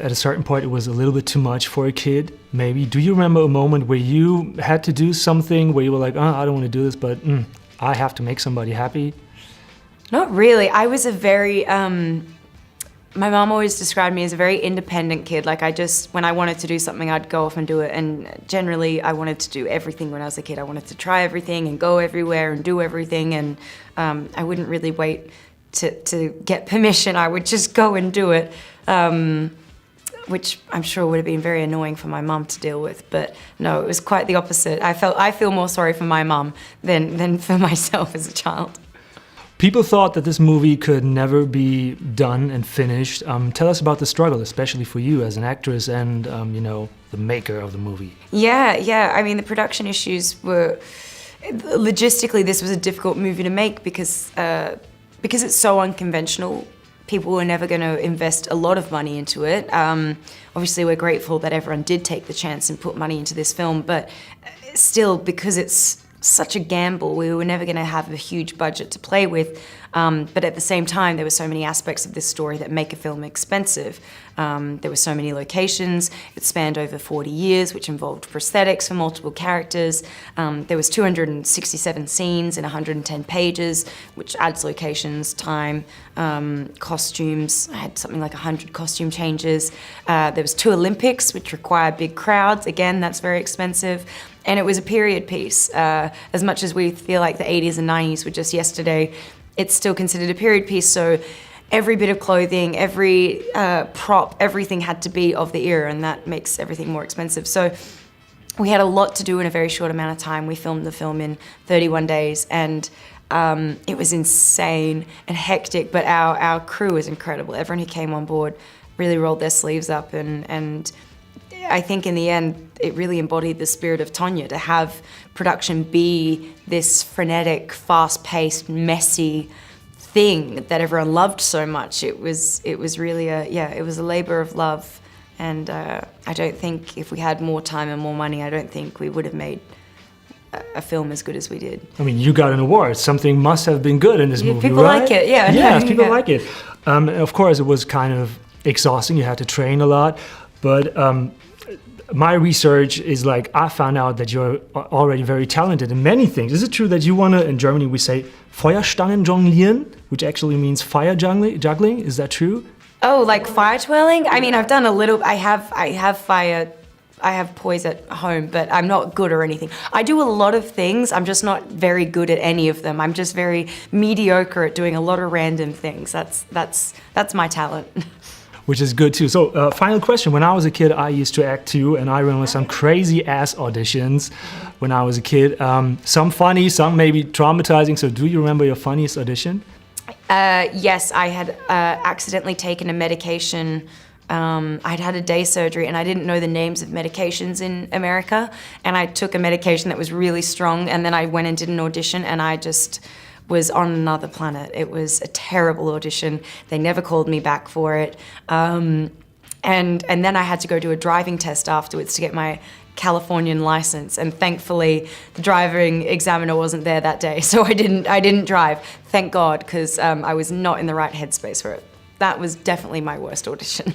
at a certain point it was a little bit too much for a kid, maybe. Do you remember a moment where you had to do something where you were like, oh, I don't want to do this, but I have to make somebody happy? Not really. I was a very, my mom always described me as a very independent kid. Like when I wanted to do something, I'd go off and do it. And generally, I wanted to do everything when I was a kid. I wanted to try everything and go everywhere and do everything. And I wouldn't really wait to get permission. I would just go and do it, which I'm sure would have been very annoying for my mum to deal with. But no, it was quite the opposite. I feel more sorry for my mum than for myself as a child. People thought that this movie could never be done and finished. Tell us about the struggle, especially for you as an actress and, you know, the maker of the movie. Yeah. I mean, the production issues were... Logistically, this was a difficult movie to make because it's so unconventional. People were never going to invest a lot of money into it. Obviously, we're grateful that everyone did take the chance and put money into this film, but still, because it's such a gamble, we were never going to have a huge budget to play with. But at the same time, there were so many aspects of this story that make a film expensive. There were so many locations. It spanned over 40 years, which involved prosthetics for multiple characters. There was 267 scenes in 110 pages, which adds locations, time, costumes. I had something like 100 costume changes. There was 2 Olympics, which require big crowds. Again, that's very expensive. And it was a period piece. As much as we feel like the 80s and 90s were just yesterday, it's still considered a period piece, so every bit of clothing, every prop, everything had to be of the era, and that makes everything more expensive. So we had a lot to do in a very short amount of time. We filmed the film in 31 days, and it was insane and hectic, but our crew was incredible. Everyone who came on board really rolled their sleeves up, and I think in the end, it really embodied the spirit of Tonya, to have production be this frenetic, fast-paced, messy thing that everyone loved so much. It was really it was a labor of love. And I don't think if we had more time and more money, I don't think we would have made a film as good as we did. I mean, you got an award. Something must have been good in this movie, people right? like it, yeah. Yes, people like it. Of course, it was kind of exhausting. You had to train a lot. But my research is like, I found out that you're already very talented in many things. Is it true that you want to, in Germany we say, Feuerstangen jonglieren, which actually means fire juggling? Is that true? Oh, like fire twirling? I mean, I've done a little, I have poise at home, but I'm not good or anything. I do a lot of things, I'm just not very good at any of them. I'm just very mediocre at doing a lot of random things. That's my talent. Which is good too. So final question, when I was a kid I used to act too, and I remember some crazy ass auditions when I was a kid. Some funny, some maybe traumatizing. So do you remember your funniest audition? Yes, I had accidentally taken a medication. I'd had a day surgery and I didn't know the names of medications in America, and I took a medication that was really strong, and then I went and did an audition and I just was on another planet. It was a terrible audition. They never called me back for it. And then I had to go do a driving test afterwards to get my Californian license, and thankfully the driving examiner wasn't there that day, so I didn't drive. Thank God, because I was not in the right headspace for it. That was definitely my worst audition.